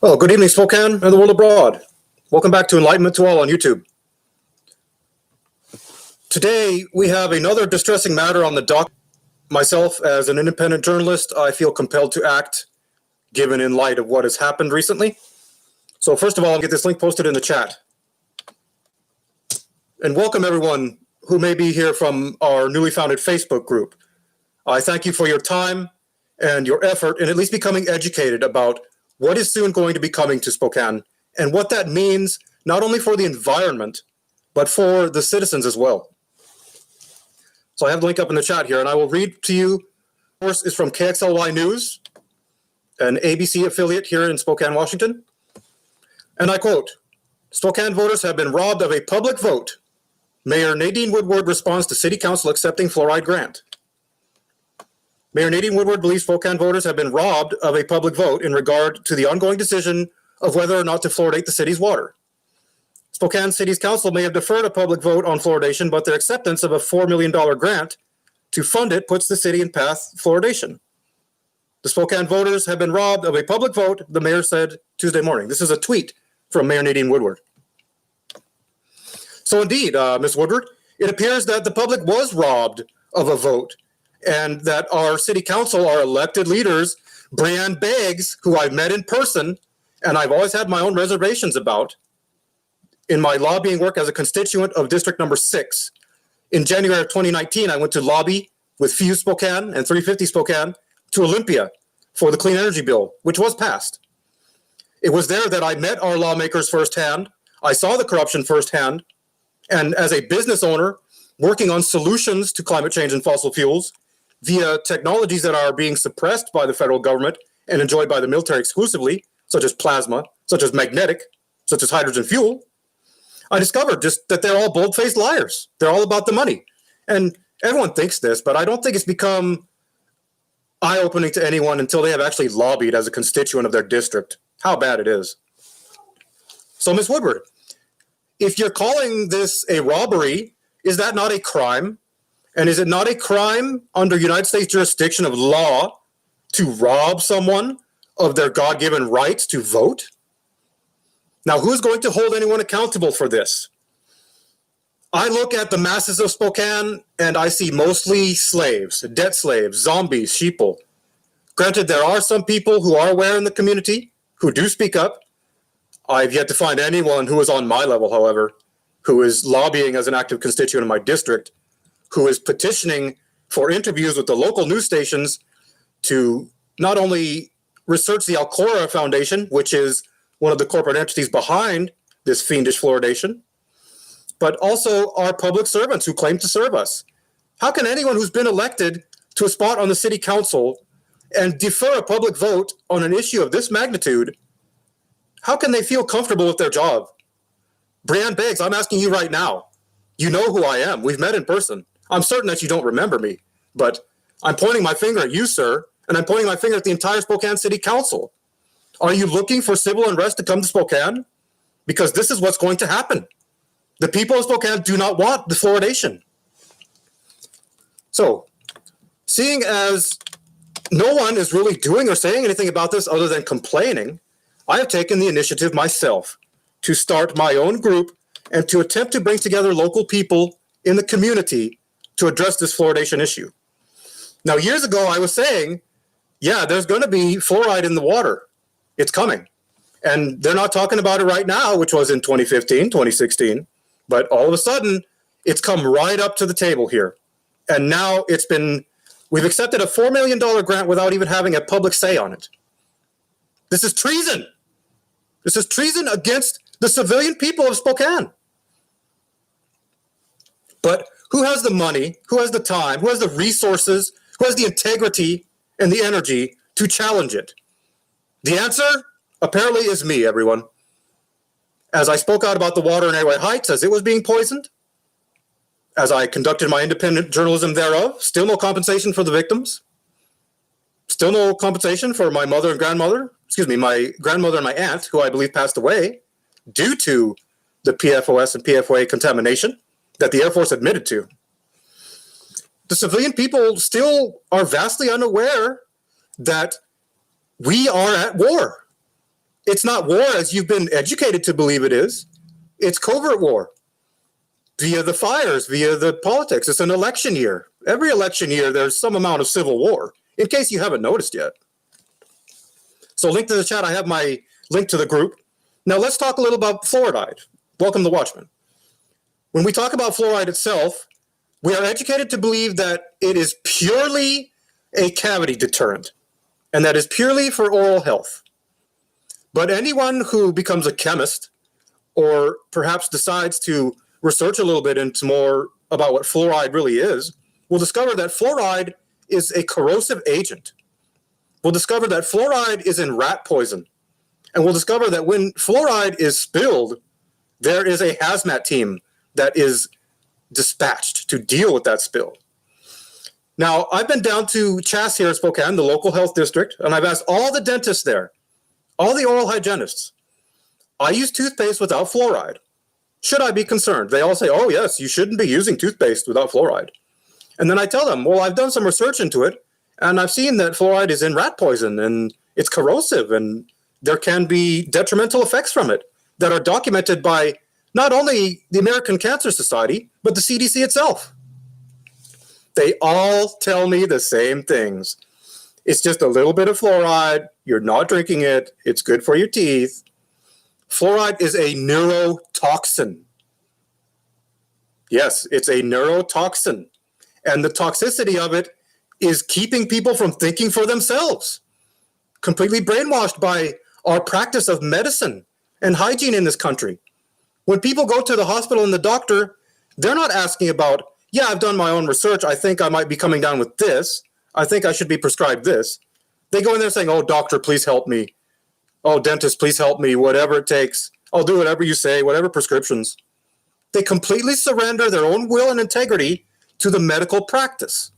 Well, good evening, Spokane and the world abroad. Welcome back to Enlightenment to All on YouTube. Today, we have another distressing matter on the docket. Myself, as an independent journalist, I feel compelled to act, given in light of what has happened recently. So first of all, I'll get this link posted in the chat. And welcome everyone who may be here from our newly founded Facebook group. I thank you for your time and your effort in at least becoming educated about what is soon going to be coming to Spokane and what that means not only for the environment, but for the citizens as well. So I have the link up in the chat here, and I will read to you. Of course, is from KXLY News, an ABC affiliate here in Spokane, Washington. And I quote, "Spokane voters have been robbed of a public vote. Mayor Nadine Woodward responds to City Council accepting fluoride grant." Mayor Nadine Woodward believes Spokane voters have been robbed of a public vote in regard to the ongoing decision of whether or not to fluoridate the city's water. Spokane City's council may have deferred a public vote on fluoridation, but their acceptance of a $4 million grant to fund it puts the city in path fluoridation. The Spokane voters have been robbed of a public vote, the mayor said Tuesday morning. This is a tweet from Mayor Nadine Woodward. So indeed, Ms. Woodward, it appears that the public was robbed of a vote and that our city council, our elected leaders, Brianne Beggs, who I've met in person and I've always had my own reservations about, in my lobbying work as a constituent of District Number 6. In January of 2019, I went to lobby with Fuse Spokane and 350 Spokane to Olympia for the Clean Energy Bill, which was passed. It was there that I met our lawmakers firsthand. I saw the corruption firsthand. And as a business owner working on solutions to climate change and fossil fuels via technologies that are being suppressed by the federal government and enjoyed by the military exclusively, such as plasma, such as magnetic, such as hydrogen fuel, I discovered just that they're all bold-faced liars. They're all about the money. And everyone thinks this, but I don't think it's become eye-opening to anyone until they have actually lobbied as a constituent of their district how bad it is. So, Ms. Woodward, if you're calling this a robbery, is that not a crime? And is it not a crime under United States jurisdiction of law to rob someone of their God-given rights to vote? Now, who's going to hold anyone accountable for this? I look at the masses of Spokane and I see mostly slaves, debt slaves, zombies, sheeple. Granted, there are some people who are aware in the community who do speak up. I've yet to find anyone who is on my level, however, who is lobbying as an active constituent in my district, who is petitioning for interviews with the local news stations to not only research the Alcora Foundation, which is one of the corporate entities behind this fiendish fluoridation, but also our public servants who claim to serve us. How can anyone who's been elected to a spot on the city council and defer a public vote on an issue of this magnitude, how can they feel comfortable with their job? Brianne Beggs, I'm asking you right now. You know who I am. We've met in person. I'm certain that you don't remember me, but I'm pointing my finger at you, sir, and I'm pointing my finger at the entire Spokane City Council. Are you looking for civil unrest to come to Spokane? Because this is what's going to happen. The people of Spokane do not want the fluoridation. So, seeing as no one is really doing or saying anything about this other than complaining, I have taken the initiative myself to start my own group and to attempt to bring together local people in the community to address this fluoridation issue. Now, years ago, I was saying, yeah, there's going to be fluoride in the water. It's coming. And they're not talking about it right now, which was in 2015, 2016. But all of a sudden, it's come right up to the table here. And now we've accepted a $4 million grant without even having a public say on it. This is treason. This is treason against the civilian people of Spokane. But who has the money, who has the time, who has the resources, who has the integrity and the energy to challenge it? The answer apparently is me, everyone. As I spoke out about the water in Airway Heights as it was being poisoned, as I conducted my independent journalism thereof, still no compensation for the victims, still no compensation for my mother and grandmother, my grandmother and my aunt, who I believe passed away due to the PFOS and PFOA contamination that the Air Force admitted to. The civilian people still are vastly unaware that we are at war. It's not war as you've been educated to believe it is. It's covert war via the fires, via the politics. It's an election year. Every election year, there's some amount of civil war, in case you haven't noticed yet. So link to the chat. I have my link to the group. Now let's talk a little about fluoride. Welcome to Watchmen. When we talk about fluoride itself, we are educated to believe that it is purely a cavity deterrent, and that is purely for oral health. But anyone who becomes a chemist or perhaps decides to research a little bit into more about what fluoride really is will discover that fluoride is a corrosive agent. We'll discover that fluoride is in rat poison. And we'll discover that when fluoride is spilled, there is a hazmat team that is dispatched to deal with that spill. Now, I've been down to CHAS here in Spokane, the local health district, and I've asked all the dentists there, all the oral hygienists, I use toothpaste without fluoride. Should I be concerned? They all say, oh, yes, you shouldn't be using toothpaste without fluoride. And then I tell them, well, I've done some research into it, and I've seen that fluoride is in rat poison, and it's corrosive, and there can be detrimental effects from it that are documented by not only the American Cancer Society, but the CDC itself. They all tell me the same things. It's just a little bit of fluoride. You're not drinking it. It's good for your teeth. Fluoride is a neurotoxin. Yes, it's a neurotoxin. And the toxicity of it is keeping people from thinking for themselves. Completely brainwashed by our practice of medicine and hygiene in this country. When people go to the hospital and the doctor, they're not asking about, yeah, I've done my own research. I think I might be coming down with this. I think I should be prescribed this. They go in there saying, oh, doctor, please help me. Oh, dentist, please help me. Whatever it takes. I'll do whatever you say, whatever prescriptions. They completely surrender their own will and integrity to the medical practice.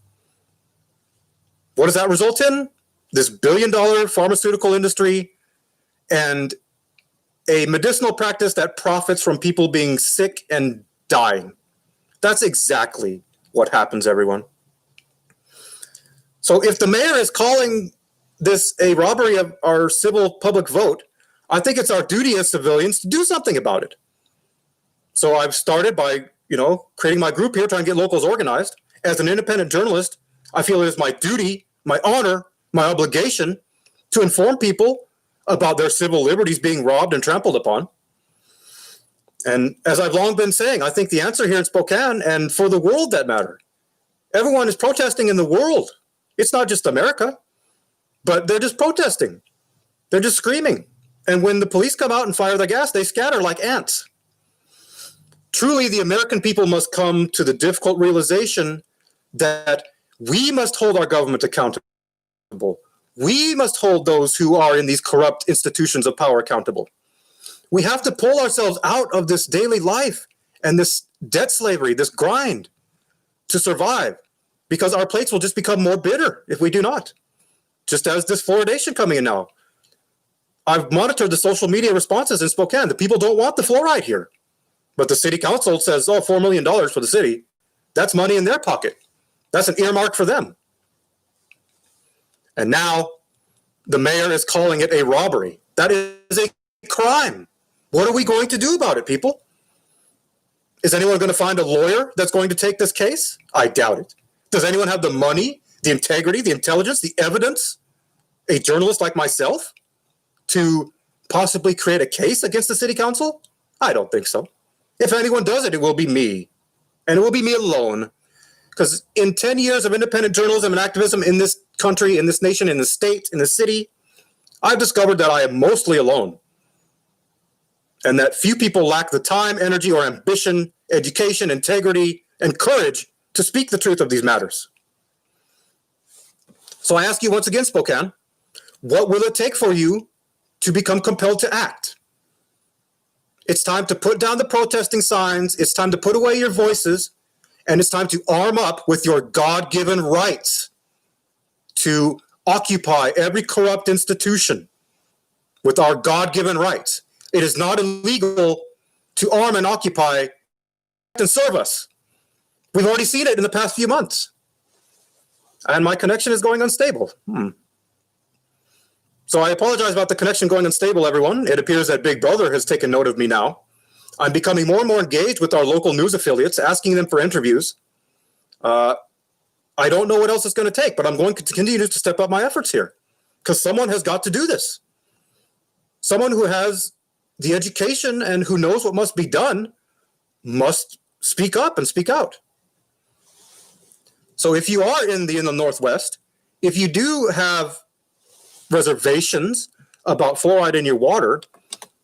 What does that result in? This billion-dollar pharmaceutical industry and a medicinal practice that profits from people being sick and dying. That's exactly what happens, everyone. So if the mayor is calling this a robbery of our civil public vote, I think it's our duty as civilians to do something about it. So I've started by, creating my group here, trying to get locals organized. As an independent journalist, I feel it is my duty, my honor, my obligation to inform people about their civil liberties being robbed and trampled upon. And as I've long been saying, I think the answer here in Spokane, and for the world that matter, everyone is protesting in the world. It's not just America, but they're just protesting. They're just screaming. And when the police come out and fire the gas, they scatter like ants. Truly, the American people must come to the difficult realization that we must hold our government accountable. We must hold those who are in these corrupt institutions of power accountable. We have to pull ourselves out of this daily life and this debt slavery, this grind to survive, because our plates will just become more bitter if we do not. Just as this fluoridation coming in now. I've monitored the social media responses in Spokane. The people don't want the fluoride here. But the city council says, oh, $4 million for the city. That's money in their pocket. That's an earmark for them. And now the mayor is calling it a robbery. That is a crime. What are we going to do about it, people? Is anyone going to find a lawyer that's going to take this case? I doubt it. Does anyone have the money, the integrity, the intelligence, the evidence, a journalist like myself, to possibly create a case against the city council? I don't think so. If anyone does it, it will be me. And it will be me alone. Because in 10 years of independent journalism and activism in this country, in this nation, in the state, in the city, I've discovered that I am mostly alone. And that few people lack the time, energy, or ambition, education, integrity, and courage to speak the truth of these matters. So I ask you once again, Spokane, what will it take for you to become compelled to act? It's time to put down the protesting signs. It's time to put away your voices. And it's time to arm up with your God-given rights to occupy every corrupt institution with our God-given rights. It is not illegal to arm and occupy and serve us. We've already seen it in the past few months. And my connection is going unstable. So I apologize about the connection going unstable, everyone. It appears that Big Brother has taken note of me now. I'm becoming more and more engaged with our local news affiliates, asking them for interviews. I don't know what else it's going to take, but I'm going to continue to step up my efforts here because someone has got to do this. Someone who has the education and who knows what must be done must speak up and speak out. So if you are in the Northwest, if you do have reservations about fluoride in your water,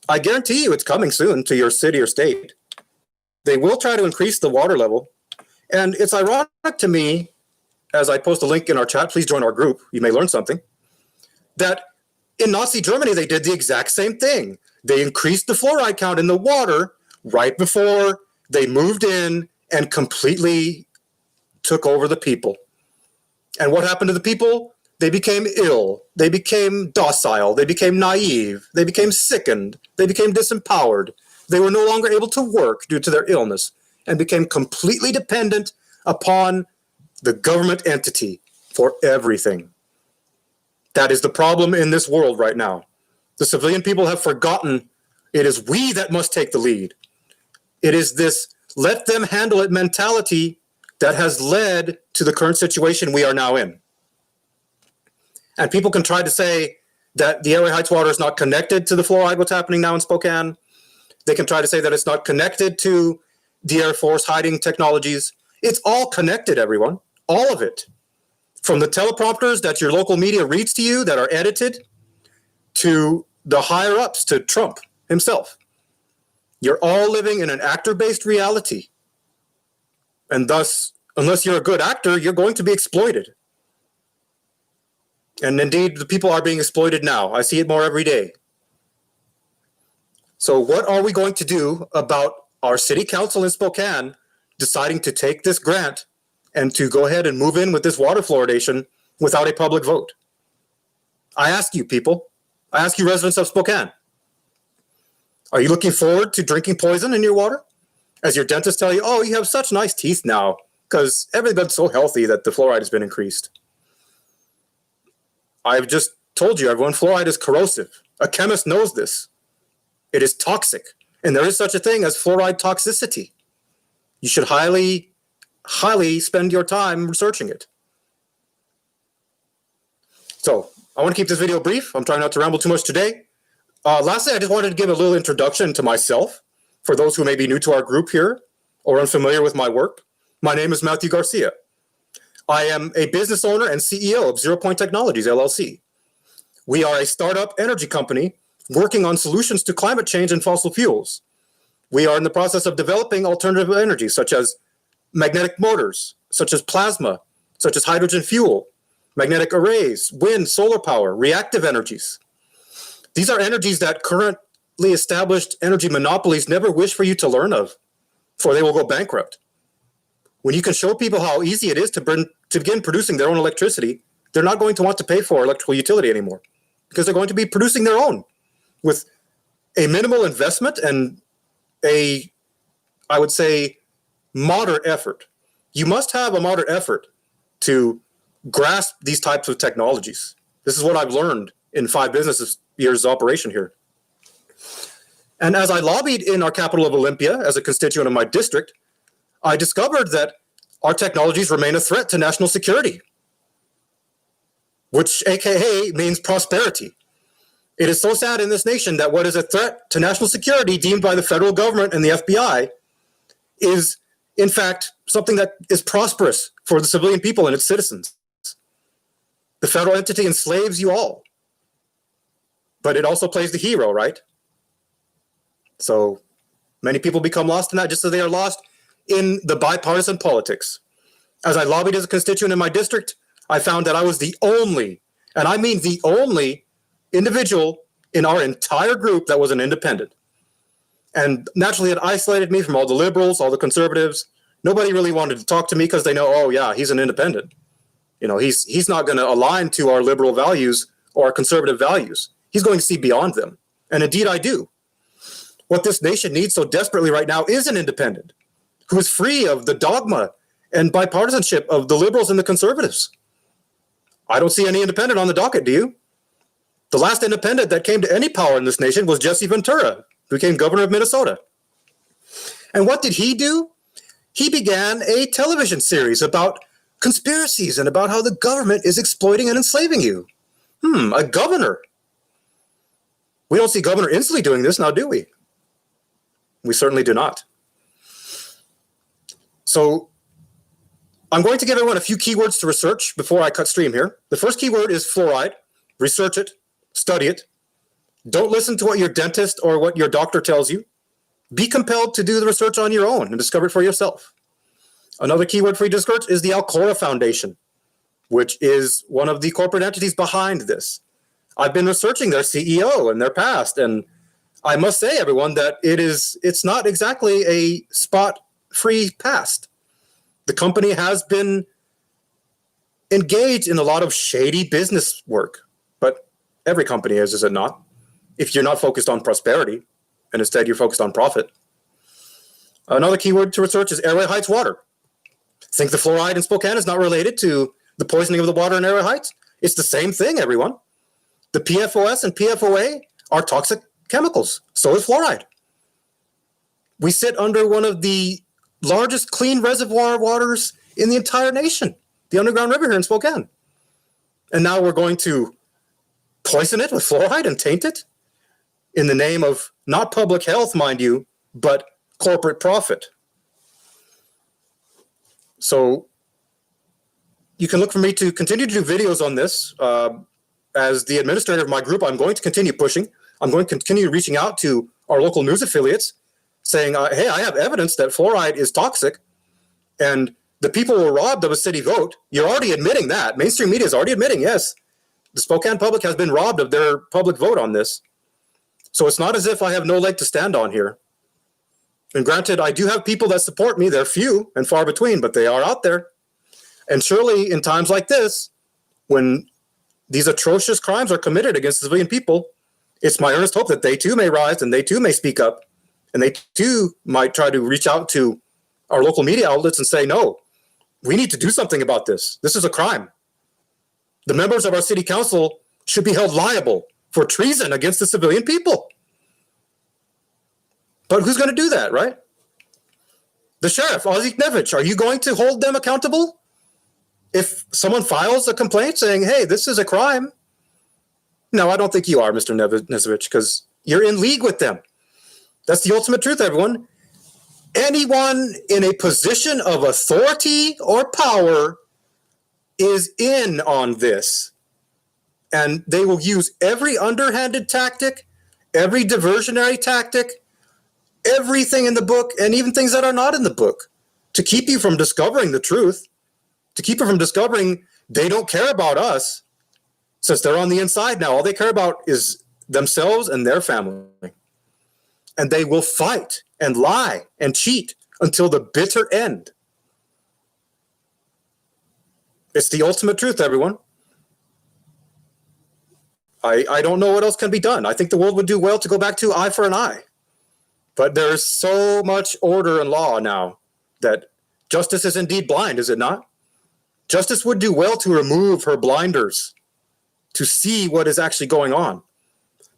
I guarantee you it's coming soon to your city or state. They will try to increase the water level. And it's ironic to me, as I post a link in our chat, please join our group, you may learn something, that in Nazi Germany, they did the exact same thing. They increased the fluoride count in the water right before they moved in and completely took over the people. And what happened to the people? They became ill. They became docile. They became naive. They became sickened. They became disempowered. They were no longer able to work due to their illness and became completely dependent upon the government entity for everything. That is the problem in this world right now. The civilian people have forgotten it is we that must take the lead. It is this let them handle it mentality that has led to the current situation we are now in. And people can try to say that the Airway Heights water is not connected to the fluoride, what's happening now in Spokane. They can try to say that it's not connected to the Air Force hiding technologies. It's all connected, everyone, all of it. From the teleprompters that your local media reads to you that are edited to the higher ups, to Trump himself. You're all living in an actor-based reality. And thus, unless you're a good actor, you're going to be exploited. And indeed, the people are being exploited now. I see it more every day. So what are we going to do about our city council in Spokane deciding to take this grant and to go ahead and move in with this water fluoridation without a public vote? I ask you, people. I ask you, residents of Spokane. Are you looking forward to drinking poison in your water? As your dentist tell you, oh, you have such nice teeth now because everybody's so healthy that the fluoride has been increased. I've just told you, everyone, fluoride is corrosive. A chemist knows this. It is toxic. And there is such a thing as fluoride toxicity. You should highly spend your time researching it. So I want to keep this video brief. I'm trying not to ramble too much today. Lastly, I just wanted to give a little introduction to myself for those who may be new to our group here or unfamiliar with my work. My name is Matthew Garcia. I am a business owner and CEO of 0 Point Technologies, LLC. We are a startup energy company working on solutions to climate change and fossil fuels. We are in the process of developing alternative energy, such as magnetic motors, such as plasma, such as hydrogen fuel, magnetic arrays, wind, solar power, reactive energies. These are energies that currently established energy monopolies never wish for you to learn of, for they will go bankrupt. When you can show people how easy it is to begin producing their own electricity, they're not going to want to pay for electrical utility anymore because they're going to be producing their own with a minimal investment and I would say, moderate effort. You must have a moderate effort to grasp these types of technologies. This is what I've learned in 5 business years of operation here. And as I lobbied in our capital of Olympia as a constituent of my district, I discovered that our technologies remain a threat to national security, which AKA means prosperity. It is so sad in this nation that what is a threat to national security deemed by the federal government and the FBI is, in fact, something that is prosperous for the civilian people and its citizens. The federal entity enslaves you all, but it also plays the hero, right? So many people become lost in that, just as they are lost in the bipartisan politics. As I lobbied as a constituent in my district, I found that I was the only, and I mean the only, individual in our entire group that was an independent. And naturally, it isolated me from all the liberals, all the conservatives. Nobody really wanted to talk to me because they know, oh yeah, he's an independent. You know, he's not going to align to our liberal values or our conservative values. He's going to see beyond them. And indeed, I do. What this nation needs so desperately right now is an independent who is free of the dogma and bipartisanship of the liberals and the conservatives. I don't see any independent on the docket, do you? The last independent that came to any power in this nation was Jesse Ventura, who became governor of Minnesota. And what did he do? He began a television series about conspiracies and about how the government is exploiting and enslaving you. A governor. We don't see Governor Inslee doing this now, do we? We certainly do not. So I'm going to give everyone a few keywords to research before I cut stream here. The first keyword is fluoride. Research it, study it. Don't listen to what your dentist or what your doctor tells you. Be compelled to do the research on your own and discover it for yourself. Another keyword for you to research is the Alcora Foundation, which is one of the corporate entities behind this. I've been researching their CEO and their past, and I must say, everyone, that it's not exactly a spot-free past. The company has been engaged in a lot of shady business work, but every company is it not? If you're not focused on prosperity, and instead you're focused on profit. Another keyword to research is Airway Heights water. Think the fluoride in Spokane is not related to the poisoning of the water in Airway Heights? It's the same thing, everyone. The PFOS and PFOA are toxic chemicals. So is fluoride. We sit under one of the largest clean reservoir waters in the entire nation, the underground river here in Spokane. And now we're going to poison it with fluoride and taint it in the name of not public health, mind you, but corporate profit. So you can look for me to continue to do videos on this. As the administrator of my group, I'm going to continue pushing. I'm going to continue reaching out to our local news affiliates saying, hey, I have evidence that fluoride is toxic and the people were robbed of a city vote. You're already admitting that. Mainstream media is already admitting, yes, the Spokane public has been robbed of their public vote on this. So it's not as if I have no leg to stand on here. And granted, I do have people that support me. They're few and far between, but they are out there. And surely in times like this, when these atrocious crimes are committed against civilian people, it's my earnest hope that they too may rise and they too may speak up and they too might try to reach out to our local media outlets and say, no, we need to do something about this. This is a crime. The members of our city council should be held liable for treason against the civilian people. But who's going to do that, right? The sheriff, Ozzie, are you going to hold them accountable? If someone files a complaint saying, hey, this is a crime. No, I don't think you are, Mr. Nesevich, because you're in league with them. That's the ultimate truth, everyone. Anyone in a position of authority or power is in on this. And they will use every underhanded tactic, every diversionary tactic, everything in the book, and even things that are not in the book, to keep you from discovering the truth, to keep you from discovering they don't care about us, since they're on the inside now. All they care about is themselves and their family. And they will fight and lie and cheat until the bitter end. It's the ultimate truth, everyone. I don't know what else can be done. I think the world would do well to go back to eye for an eye. But there's so much order and law now that justice is indeed blind, is it not? Justice would do well to remove her blinders to see what is actually going on.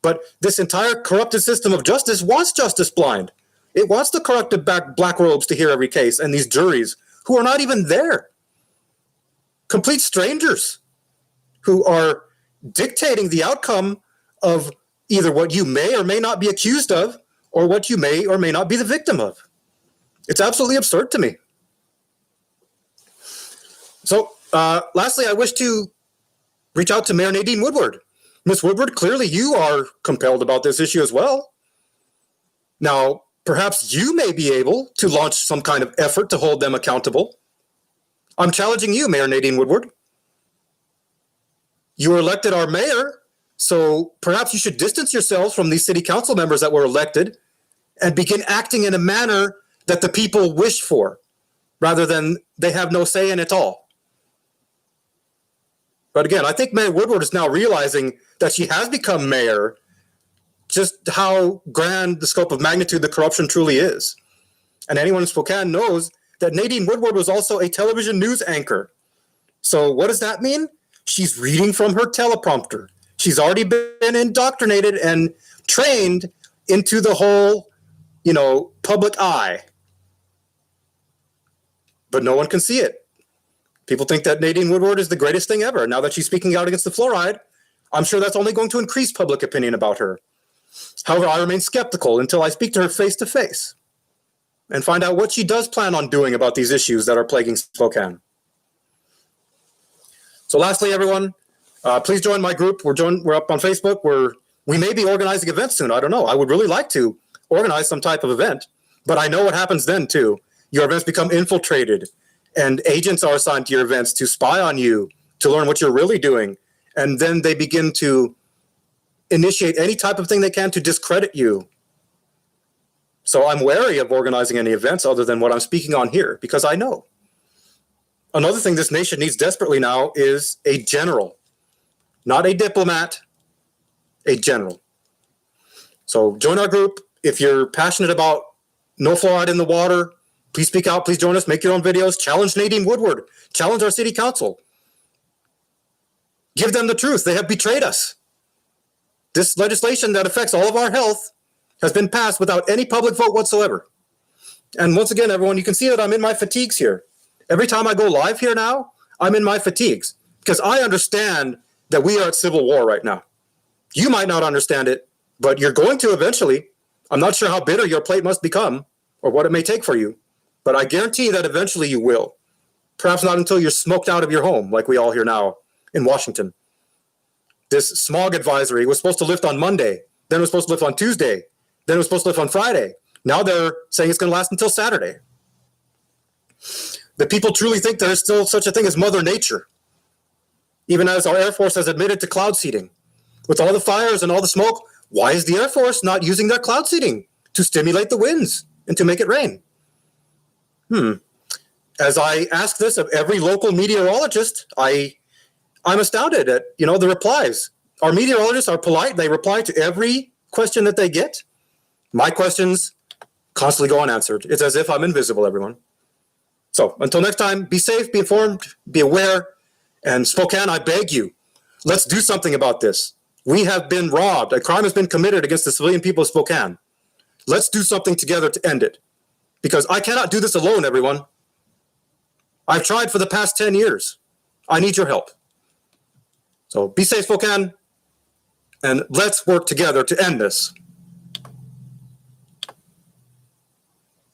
But this entire corrupted system of justice wants justice blind. It wants the corrupted black robes to hear every case, and these juries who are not even there. Complete strangers who are dictating the outcome of either what you may or may not be accused of or what you may or may not be the victim of. It's absolutely absurd to me. So, lastly, I wish to reach out to Mayor Nadine Woodward. Ms. Woodward, clearly you are compelled about this issue as well. Now, perhaps you may be able to launch some kind of effort to hold them accountable. I'm challenging you, Mayor Nadine Woodward. You were elected our mayor, so perhaps you should distance yourselves from these city council members that were elected and begin acting in a manner that the people wish for, rather than they have no say in it all. But again, I think Mayor Woodward is now realizing that she has become mayor, just how grand the scope of magnitude the corruption truly is. And anyone in Spokane knows that Nadine Woodward was also a television news anchor. So what does that mean? She's reading from her teleprompter. She's already been indoctrinated and trained into the whole, public eye. But no one can see it. People think that Nadine Woodward is the greatest thing ever. Now that she's speaking out against the fluoride, I'm sure that's only going to increase public opinion about her. However, I remain skeptical until I speak to her face to face and find out what she does plan on doing about these issues that are plaguing Spokane. So lastly, everyone, please join my group. We're up on Facebook. We may be organizing events soon. I don't know. I would really like to organize some type of event, but I know what happens then too. Your events become infiltrated, and agents are assigned to your events to spy on you, to learn what you're really doing. And then they begin to initiate any type of thing they can to discredit you. So I'm wary of organizing any events other than what I'm speaking on here, because I know. Another thing this nation needs desperately now is a general, not a diplomat, a general. So join our group. If you're passionate about no fluoride in the water, please speak out. Please join us. Make your own videos. Challenge Nadine Woodward. Challenge our city council. Give them the truth. They have betrayed us. This legislation that affects all of our health has been passed without any public vote whatsoever. And once again, everyone, you can see that I'm in my fatigues here. Every time I go live here now, I'm in my fatigues because I understand that we are at civil war right now. You might not understand it, but you're going to eventually. I'm not sure how bitter your plate must become or what it may take for you, but I guarantee that eventually you will. Perhaps not until you're smoked out of your home like we all hear now in Washington. This smog advisory was supposed to lift on Monday, then it was supposed to lift on Tuesday, then it was supposed to lift on Friday. Now they're saying it's going to last until Saturday. The people truly think there is still such a thing as Mother Nature, even as our Air Force has admitted to cloud seeding. With all the fires and all the smoke, why is the Air Force not using their cloud seeding to stimulate the winds and to make it rain? As I ask this of every local meteorologist, I'm astounded at, the replies. Our meteorologists are polite. They reply to every question that they get. My questions constantly go unanswered. It's as if I'm invisible, everyone. So until next time, be safe, be informed, be aware. And Spokane, I beg you, let's do something about this. We have been robbed. A crime has been committed against the civilian people of Spokane. Let's do something together to end it. Because I cannot do this alone, everyone. I've tried for the past 10 years. I need your help. So be safe, Spokane, and let's work together to end this.